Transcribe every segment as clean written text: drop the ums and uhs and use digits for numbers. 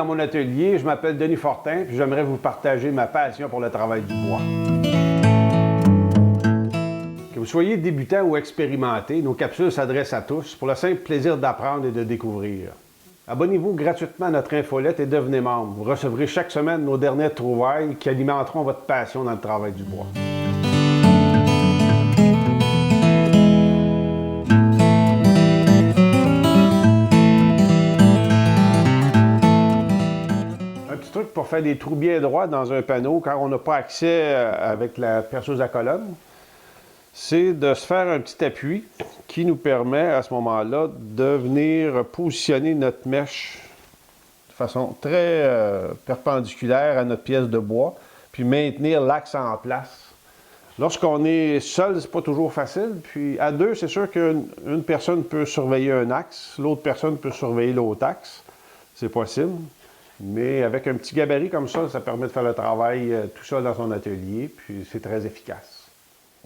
dans mon atelier. Je m'appelle Denis Fortin, puis j'aimerais vous partager ma passion pour le travail du bois. Que vous soyez débutant ou expérimenté, nos capsules s'adressent à tous pour le simple plaisir d'apprendre et de découvrir. Abonnez-vous gratuitement à notre infolette et devenez membre. Vous recevrez chaque semaine nos dernières trouvailles qui alimenteront votre passion dans le travail du bois. Un petit truc pour faire des trous bien droits dans un panneau quand on n'a pas accès avec la perceuse à colonne, c'est de se faire un petit appui qui nous permet à ce moment-là de venir positionner notre mèche de façon très perpendiculaire à notre pièce de bois, puis maintenir l'axe en place. Lorsqu'on est seul, c'est pas toujours facile, puis à deux, c'est sûr qu'une personne peut surveiller un axe, l'autre personne peut surveiller l'autre axe, c'est possible. Mais avec un petit gabarit comme ça permet de faire le travail tout seul dans son atelier, puis c'est très efficace.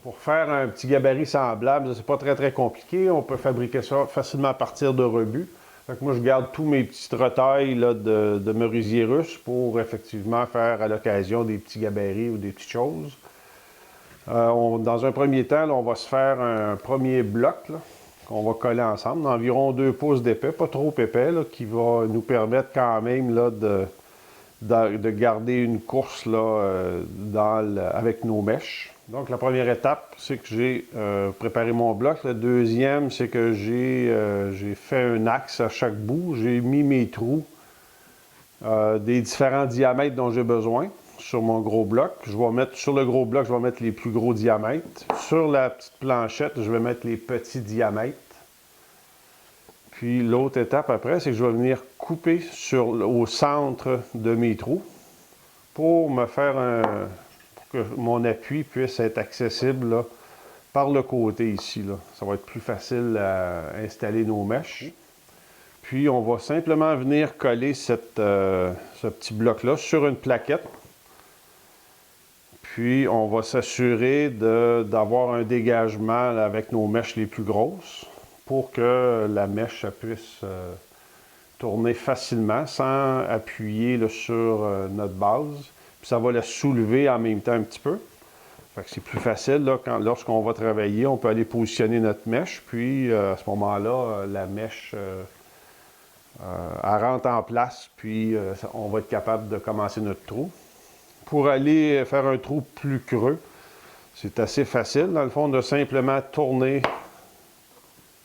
Pour faire un petit gabarit semblable, c'est pas très compliqué. On peut fabriquer ça facilement à partir de rebuts. Donc moi, je garde tous mes petites retailles là, de merisier russe pour effectivement faire à l'occasion des petits gabarits ou des petites choses. Dans un premier temps, là, on va se faire un premier bloc qu'on va coller ensemble, d'environ 2 pouces d'épais, pas trop épais, là, qui va nous permettre quand même là, de garder une course là, avec nos mèches. Donc, la première étape, c'est que j'ai préparé mon bloc. La deuxième, c'est que j'ai fait un axe à chaque bout. J'ai mis mes trous des différents diamètres dont j'ai besoin sur mon gros bloc. Sur le gros bloc, je vais mettre les plus gros diamètres. Sur la petite planchette, je vais mettre les petits diamètres. Puis, l'autre étape après, c'est que je vais venir couper au centre de mes trous pour me faire que mon appui puisse être accessible là, par le côté ici. Là. Ça va être plus facile à installer nos mèches. Puis on va simplement venir coller ce petit bloc-là sur une plaquette. Puis on va s'assurer d'avoir un dégagement là, avec nos mèches les plus grosses pour que la mèche puisse tourner facilement sans appuyer là, sur notre base. Puis ça va la soulever en même temps un petit peu. Fait que c'est plus facile, là, lorsqu'on va travailler, on peut aller positionner notre mèche, puis à ce moment-là, la mèche, elle rentre en place, puis on va être capable de commencer notre trou. Pour aller faire un trou plus creux, c'est assez facile, dans le fond, de simplement tourner,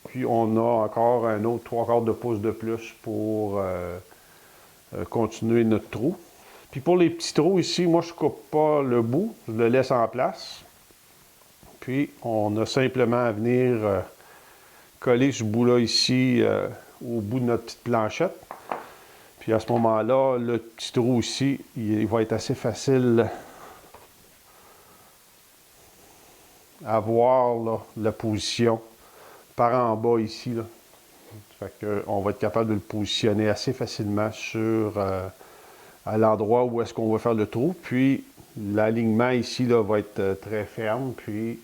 puis on a encore un autre 3/4 de pouce de plus pour continuer notre trou. Puis pour les petits trous ici, moi je ne coupe pas le bout, je le laisse en place. Puis on a simplement à venir coller ce bout-là ici au bout de notre petite planchette. Puis à ce moment-là, le petit trou ici, il va être assez facile à voir là, la position par en bas ici. Là. Fait qu'on va être capable de le positionner assez facilement à l'endroit où est-ce qu'on va faire le trou. Puis l'alignement ici là, va être très ferme, puis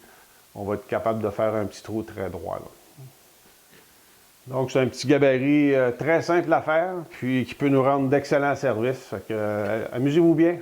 on va être capable de faire un petit trou très droit. Là. Donc c'est un petit gabarit très simple à faire, puis qui peut nous rendre d'excellents services. Fait que amusez-vous bien.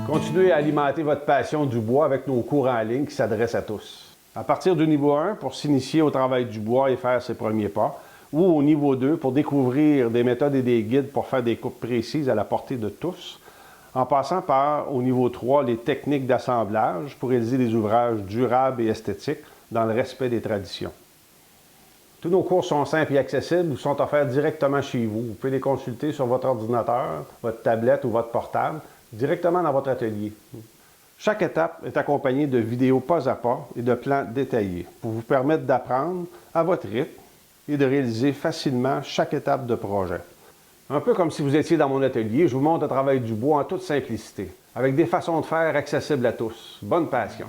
Continuez à alimenter votre passion du bois avec nos cours en ligne qui s'adressent à tous. À partir du niveau 1, pour s'initier au travail du bois et faire ses premiers pas, ou au niveau 2, pour découvrir des méthodes et des guides pour faire des coupes précises à la portée de tous, en passant par, au niveau 3, les techniques d'assemblage pour réaliser des ouvrages durables et esthétiques dans le respect des traditions. Tous nos cours sont simples et accessibles ou sont offerts directement chez vous. Vous pouvez les consulter sur votre ordinateur, votre tablette ou votre portable, directement dans votre atelier. Chaque étape est accompagnée de vidéos pas à pas et de plans détaillés pour vous permettre d'apprendre à votre rythme et de réaliser facilement chaque étape de projet. Un peu comme si vous étiez dans mon atelier, je vous montre le travail du bois en toute simplicité, avec des façons de faire accessibles à tous. Bonne passion!